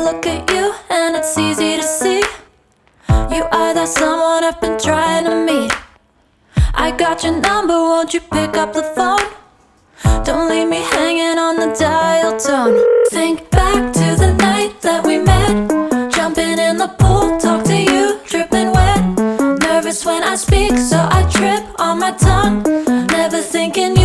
look at you and it's easy to see. You are that someone I've been trying to meet. I got your number, won't you pick up the phone? Don't leave me hanging on the dial tone. Think back to the night that we met, jumping in the pool, talk to you, dripping wet. Nervous when I speak, so I trip on my tongue. Never thinking